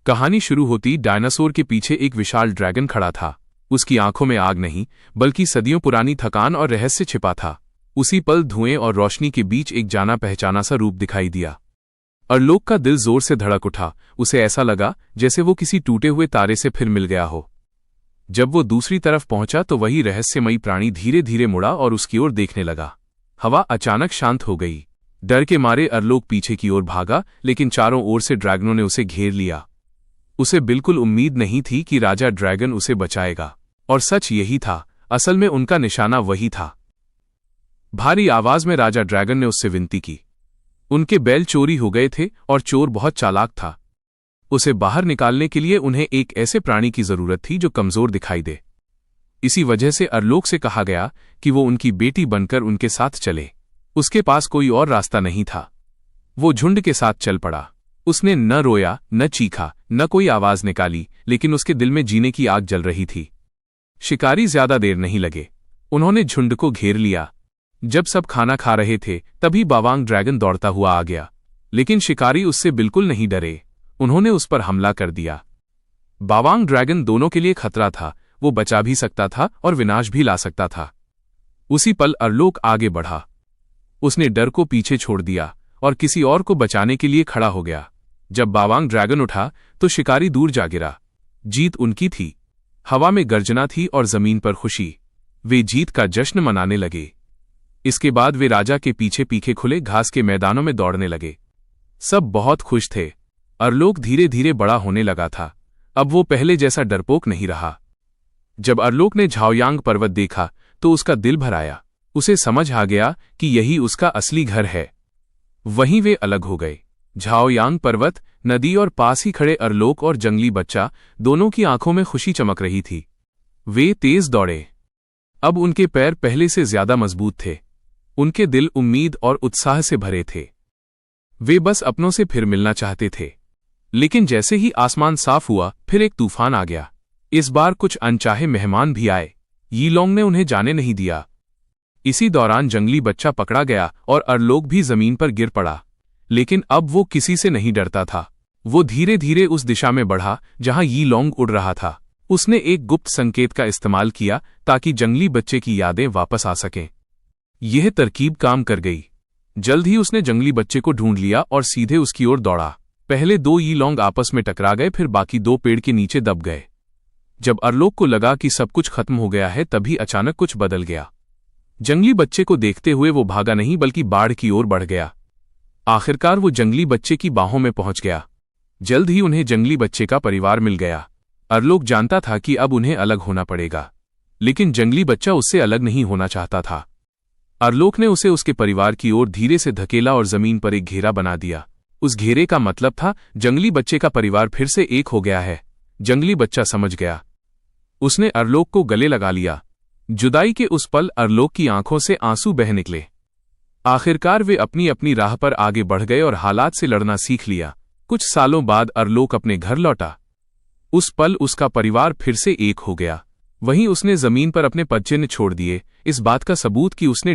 कहानी शुरू होती डायनासोर के पीछे एक विशाल ड्रैगन खड़ा था। उसकी आंखों में आग नहीं बल्कि सदियों पुरानी थकान और रहस्य छिपा था। उसी पल धुएं और रोशनी के बीच एक जाना पहचाना सा रूप दिखाई दिया। अरलोक का दिल जोर से धड़क उठा। उसे ऐसा लगा जैसे वो किसी टूटे हुए तारे से फिर मिल गया हो। जब वो दूसरी तरफ पहुंचा तो वही रहस्यमयी प्राणी धीरे धीरे मुड़ा और उसकी ओर देखने लगा। हवा अचानक शांत हो गई। डर के मारे अरलोक पीछे की ओर भागा, लेकिन चारों ओर से ड्रैगनों ने उसे घेर लिया। उसे बिल्कुल उम्मीद नहीं थी कि राजा ड्रैगन उसे बचाएगा, और सच यही था। असल में उनका निशाना वही था। भारी आवाज में राजा ड्रैगन ने उससे विनती की। उनके बैल चोरी हो गए थे और चोर बहुत चालाक था। उसे बाहर निकालने के लिए उन्हें एक ऐसे प्राणी की जरूरत थी जो कमजोर दिखाई दे। इसी वजह से अरलोक से कहा गया कि वो उनकी बेटी बनकर उनके साथ चले। उसके पास कोई और रास्ता नहीं था। वो झुंड के साथ चल पड़ा। उसने न रोया, न चीखा, न कोई आवाज निकाली, लेकिन उसके दिल में जीने की आग जल रही थी। शिकारी ज्यादा देर नहीं लगे। उन्होंने झुंड को घेर लिया। जब सब खाना खा रहे थे तभी बावांग ड्रैगन दौड़ता हुआ आ गया, लेकिन शिकारी उससे बिल्कुल नहीं डरे। उन्होंने उस पर हमला कर दिया। बावांग ड्रैगन दोनों के लिए खतरा था। वो बचा भी सकता था और विनाश भी ला सकता था। उसी पल अरलोक आगे बढ़ा। उसने डर को पीछे छोड़ दिया और किसी और को बचाने के लिए खड़ा हो गया। जब बावांग ड्रैगन उठा तो शिकारी दूर जा गिरा। जीत उनकी थी। हवा में गर्जना थी और जमीन पर खुशी। वे जीत का जश्न मनाने लगे। इसके बाद वे राजा के पीछे पीछे खुले घास के मैदानों में दौड़ने लगे। सब बहुत खुश थे। अरलोक धीरे धीरे बड़ा होने लगा था। अब वो पहले जैसा डरपोक नहीं रहा। जब अरलोक ने झाओयांग पर्वत देखा तो उसका दिल भर आया। उसे समझ आ गया कि यही उसका असली घर है। वहीं वे अलग हो गए। झाओयांग पर्वत, नदी और पास ही खड़े अरलोक और जंगली बच्चा, दोनों की आंखों में खुशी चमक रही थी। वे तेज दौड़े। अब उनके पैर पहले से ज्यादा मजबूत थे। उनके दिल उम्मीद और उत्साह से भरे थे। वे बस अपनों से फिर मिलना चाहते थे। लेकिन जैसे ही आसमान साफ हुआ, फिर एक तूफान आ गया। इस बार कुछ अनचाहे मेहमान भी आए। यीलोंग ने उन्हें जाने नहीं दिया। इसी दौरान जंगली बच्चा पकड़ा गया और अरलोक भी जमीन पर गिर पड़ा। लेकिन अब वो किसी से नहीं डरता था। वो धीरे धीरे उस दिशा में बढ़ा जहां यीलोंग उड़ रहा था। उसने एक गुप्त संकेत का इस्तेमाल किया ताकि जंगली बच्चे की यादें वापस आ सकें। यह तरकीब काम कर गई। जल्द ही उसने जंगली बच्चे को ढूंढ लिया और सीधे उसकी ओर दौड़ा। पहले दो यीलोंग आपस में टकरा गए, फिर बाकी दो पेड़ के नीचे दब गए। जब अरलोक को लगा कि सब कुछ खत्म हो गया है, तभी अचानक कुछ बदल गया। जंगली बच्चे को देखते हुए वो भागा नहीं बल्कि बाढ़ की ओर बढ़ गया। आखिरकार वो जंगली बच्चे की बाहों में पहुंच गया। जल्द ही उन्हें जंगली बच्चे का परिवार मिल गया। अरलोक जानता था कि अब उन्हें अलग होना पड़ेगा, लेकिन जंगली बच्चा उससे अलग नहीं होना चाहता था। अरलोक ने उसे उसके परिवार की ओर धीरे से धकेला और जमीन पर एक घेरा बना दिया। उस घेरे का मतलब था जंगली बच्चे का परिवार फिर से एक हो गया है। जंगली बच्चा समझ गया। उसने अरलोक को गले लगा लिया। जुदाई के उस पल अरलोक की आंखों से आंसू बह निकले। आखिरकार वे अपनी अपनी राह पर आगे बढ़ गए और हालात से लड़ना सीख लिया। कुछ सालों बाद अरलोक अपने घर लौटा। उस पल उसका परिवार फिर से एक हो गया। वहीं उसने जमीन पर अपने पदचिन्ह छोड़ दिए, इस बात का सबूत कि उसने